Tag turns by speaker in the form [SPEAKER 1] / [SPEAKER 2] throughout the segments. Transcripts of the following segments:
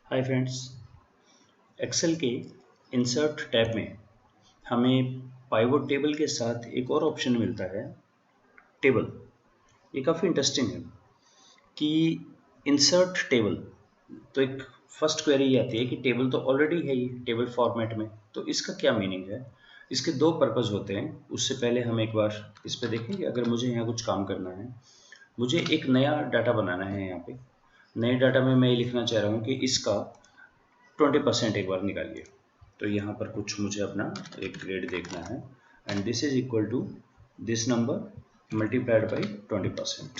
[SPEAKER 1] Hi friends. Excel के insert tab में हमें पाइवट टेबल के साथ एक और ऑप्शन मिलता है, टेबल। ये काफ़ी इंटरेस्टिंग है कि इंसर्ट टेबल। तो एक फर्स्ट क्वेरी ये आती है कि टेबल तो ऑलरेडी है ये टेबल फॉर्मेट में, तो इसका क्या मीनिंग है। इसके दो पर्पज़ होते हैं। उससे पहले हम एक बार इस पे देखें कि अगर मुझे यहाँ कुछ काम करना है, मुझे एक नया डाटा बनाना है। यहाँ पे नए डाटा में मैं ये लिखना चाह रहा हूँ कि इसका 20% एक बार निकालिए। तो यहाँ पर कुछ मुझे अपना एक ग्रेड देखना है and this is equal to this number multiplied by 20%,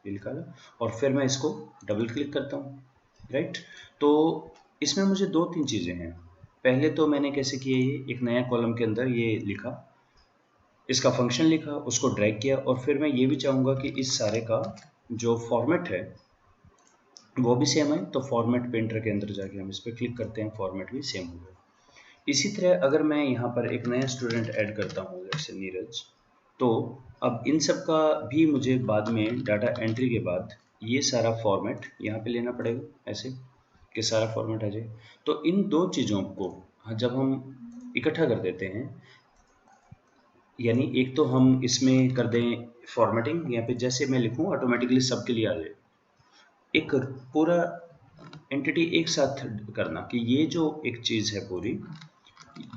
[SPEAKER 1] ये निकाला। और फिर मैं इसको डबल क्लिक करता हूँ, राइट। तो इसमें मुझे दो तीन चीज़ें हैं। पहले तो मैंने कैसे किया, ये एक नया कॉलम के अंदर ये लिखा, इसका फंक्शन लिखा, उसको ड्रैग किया। और फिर मैं ये भी चाहूँगा कि इस सारे का जो फॉर्मेट है वो भी सेम है। तो फॉर्मेट पेंटर के अंदर जाके हम इस पर क्लिक करते हैं, फॉर्मेट भी सेम हो गया। इसी तरह अगर मैं यहाँ पर एक नया स्टूडेंट ऐड करता हूँ, जैसे नीरज, तो अब इन सब का भी मुझे बाद में डाटा एंट्री के बाद ये सारा फॉर्मेट यहाँ पे लेना पड़ेगा, ऐसे कि सारा फॉर्मेट आ जाए। तो इन दो चीज़ों को जब हम इकट्ठा कर देते हैं, यानी एक तो हम इसमें कर दें फॉर्मेटिंग, यहाँ पे जैसे मैं लिखूँ ऑटोमेटिकली सबके लिए आ जाए, एक पूरा एंटिटी एक साथ करना कि ये जो एक चीज़ है पूरी,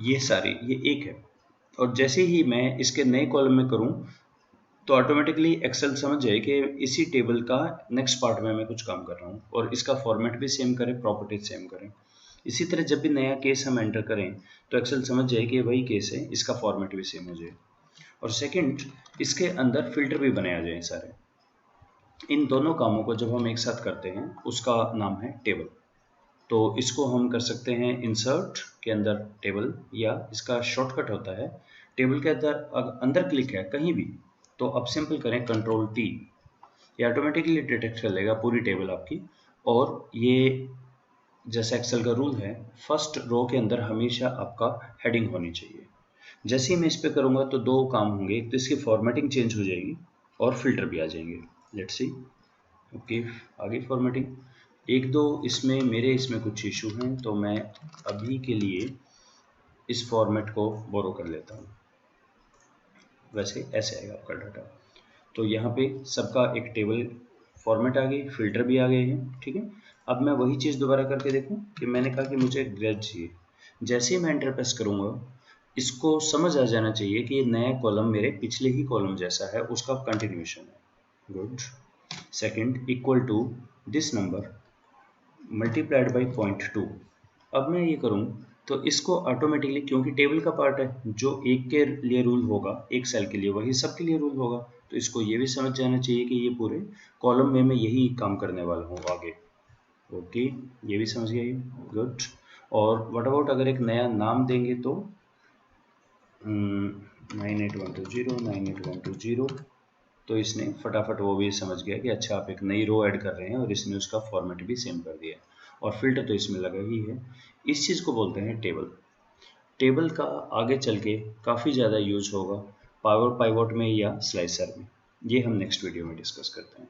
[SPEAKER 1] ये सारी ये एक है। और जैसे ही मैं इसके नए कॉलम में करूं तो ऑटोमेटिकली एक्सेल समझ जाए कि इसी टेबल का नेक्स्ट पार्ट में मैं कुछ काम कर रहा हूं, और इसका फॉर्मेट भी सेम करें, प्रॉपर्टीज सेम करें। इसी तरह जब भी नया केस हम एंटर करें तो एक्सेल समझ जाए कि वही केस है, इसका फॉर्मेट भी सेम हो जाए। और सेकंड, इसके अंदर फिल्टर भी बने आ जाए सारे। इन दोनों कामों को जब हम एक साथ करते हैं उसका नाम है टेबल। तो इसको हम कर सकते हैं इंसर्ट के अंदर टेबल, या इसका शॉर्टकट होता है टेबल के अंदर अंदर क्लिक है कहीं भी, तो अब सिंपल करें कंट्रोल टी, ये ऑटोमेटिकली डिटेक्ट कर लेगा पूरी टेबल आपकी। और ये जैसा एक्सेल का रूल है, फर्स्ट रो के अंदर हमेशा आपका हेडिंग होनी चाहिए। जैसे ही मैं इस पर करूँगा तो दो काम होंगे, एक तो इसकी फॉर्मेटिंग चेंज हो जाएगी और फिल्टर भी आ जाएंगे। Let's see. ओके, आगे फॉर्मेटिंग एक दो इसमें कुछ इशू हैं, तो मैं अभी के लिए इस फॉर्मेट को बोरो कर लेता हूँ। वैसे ऐसे आएगा आपका डाटा। तो यहाँ पे सबका एक टेबल फॉर्मेट आ गई, फिल्टर भी आ गए हैं, ठीक है। अब मैं वही चीज़ दोबारा करके देखूँ कि मैंने कहा कि मुझे ग्रेड चाहिए। जैसे ही मैं एंटर प्रेस करूँगा, इसको समझ आ जाना चाहिए कि ये नया कॉलम मेरे पिछले ही कॉलम जैसा है, उसका कंटिन्यूशन है। Good. Second, equal to this number multiplied by 0.2। अब मैं ये करूँ तो इसको ऑटोमेटिकली, क्योंकि टेबल का पार्ट है, जो एक के लिए रूल होगा एक सेल के लिए वही सबके लिए रूल होगा, तो इसको ये भी समझ जाना चाहिए कि ये पूरे कॉलम में मैं यही काम करने वाला हूँ आगे। ओके, ये भी समझ गया ये। गुड। और व्हाट अबाउट अगर एक नया नाम देंगे तो 98120 98120, तो इसने फटाफट वो भी समझ गया कि अच्छा आप एक नई रो ऐड कर रहे हैं, और इसने उसका फॉर्मेट भी सेम कर दिया। और फिल्टर तो इसमें लगा ही है। इस चीज़ को बोलते हैं टेबल। टेबल का आगे चल के काफ़ी ज़्यादा यूज होगा पावर पाइवट में या स्लाइसर में। ये हम नेक्स्ट वीडियो में डिस्कस करते हैं।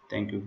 [SPEAKER 1] Thank you.